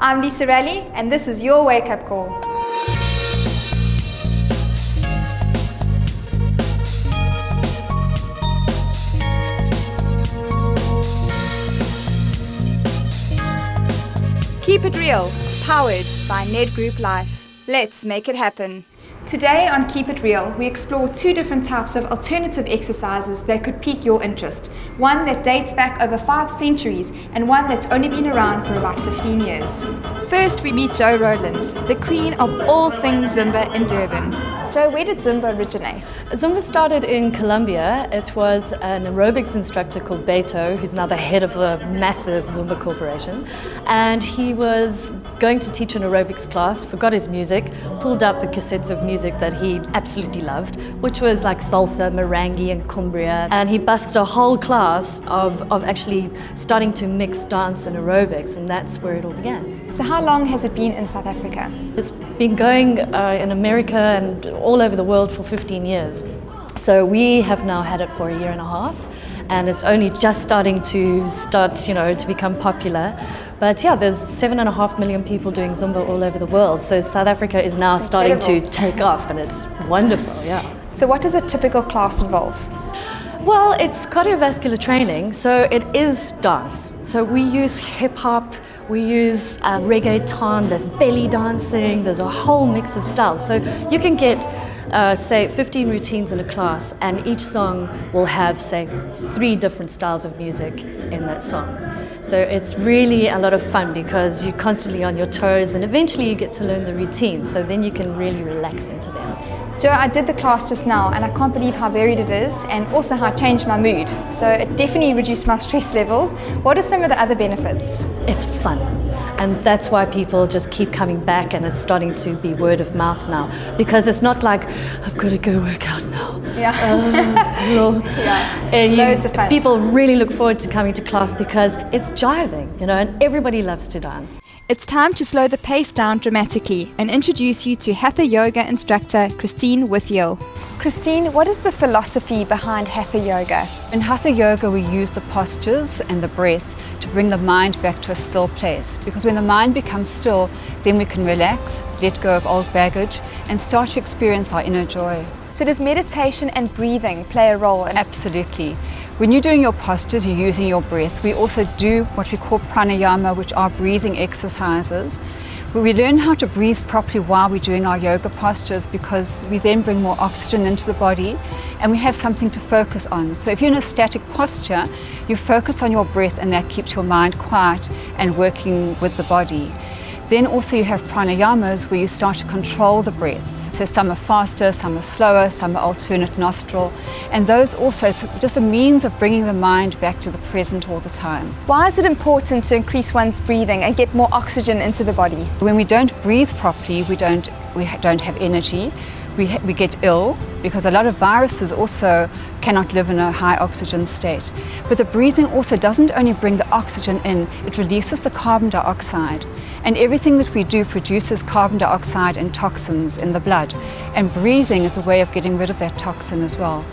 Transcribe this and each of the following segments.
I'm Lisa Raleigh, and this is your wake-up call. Keep it real, powered by Ned Group Life. Let's make it happen. Today on Keep It Real, we explore two different types of alternative exercises that could pique your interest. One that dates back over 5 centuries and one that's only been around for about 15 years. First, we meet Jo Rowlands, the queen of all things Zumba in Durban. Jo, where did Zumba originate? Zumba started in Colombia. It was an aerobics instructor called Beto, who's now the head of the massive Zumba corporation. And he was going to teach an aerobics class, forgot his music, pulled out the cassettes of music that he absolutely loved, which was like salsa, merengue and cumbia. And he busked a whole class of actually starting to mix dance and aerobics, and that's where it all began. So how long has it been in South Africa? It's been going in America and all over the world for 15 years. So we have now had it for a year and a half, and it's only just starting to become popular. But yeah, there's 7.5 million people doing Zumba all over the world. So South Africa is now starting to take off, and it's wonderful, yeah. So what does a typical class involve? Well, it's cardiovascular training, so it is dance. So we use hip hop, we use reggaeton, there's belly dancing, there's a whole mix of styles. So you can get, say, 15 routines in a class, and each song will have, say, 3 different styles of music in that song. So it's really a lot of fun because you're constantly on your toes, and eventually you get to learn the routines, so then you can really relax into them. Jo, I did the class just now and I can't believe how varied it is and also how it changed my mood. So it definitely reduced my stress levels. What are some of the other benefits? It's fun. And that's why people just keep coming back, and it's starting to be word of mouth now. Because it's not like, I've got to go work out now. Yeah. Loads of fun. People really look forward to coming to class because it's jiving, and everybody loves to dance. It's time to slow the pace down dramatically and introduce you to Hatha Yoga instructor Christine Withiel. Christine, what is the philosophy behind Hatha Yoga? In Hatha Yoga, we use the postures and the breath to bring the mind back to a still place. Because when the mind becomes still, then we can relax, let go of old baggage, and start to experience our inner joy. So does meditation and breathing play a role? Absolutely. When you're doing your postures, you're using your breath. We also do what we call pranayama, which are breathing exercises, where we learn how to breathe properly while we're doing our yoga postures, because we then bring more oxygen into the body and we have something to focus on. So if you're in a static posture, you focus on your breath, and that keeps your mind quiet and working with the body. Then also you have pranayamas where you start to control the breath. So some are faster, some are slower, some are alternate nostril. And those also, it's just a means of bringing the mind back to the present all the time. Why is it important to increase one's breathing and get more oxygen into the body? When we don't breathe properly, we don't have energy. We get ill because a lot of viruses also cannot live in a high oxygen state. But the breathing also doesn't only bring the oxygen in, it releases the carbon dioxide. And everything that we do produces carbon dioxide and toxins in the blood. And breathing is a way of getting rid of that toxin as well.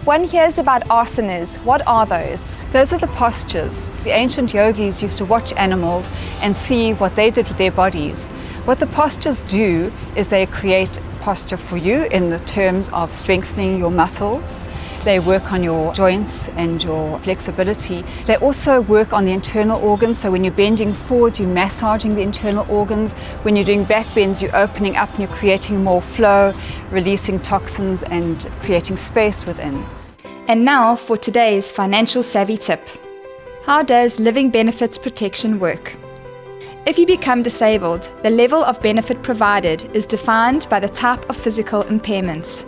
One hears about asanas. What are those? Those are the postures. The ancient yogis used to watch animals and see what they did with their bodies. What the postures do is they create posture for you in the terms of strengthening your muscles. They work on your joints and your flexibility. They also work on the internal organs. So when you're bending forwards, you're massaging the internal organs. When you're doing back bends, you're opening up and you're creating more flow, releasing toxins and creating space within. And now for today's financial savvy tip. How does living benefits protection work? If you become disabled, the level of benefit provided is defined by the type of physical impairment.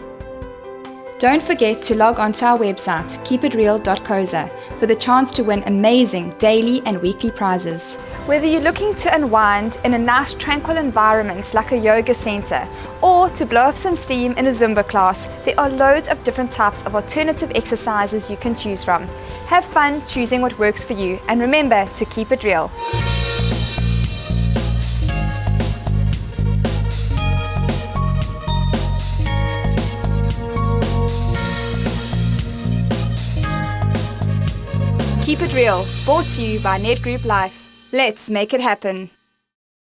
Don't forget to log on to our website, keepitreal.coza, for the chance to win amazing daily and weekly prizes. Whether you're looking to unwind in a nice tranquil environment like a yoga center, or to blow off some steam in a Zumba class, there are loads of different types of alternative exercises you can choose from. Have fun choosing what works for you, and remember to keep it real. Keep It Real, brought to you by Ned Group Life. Let's make it happen.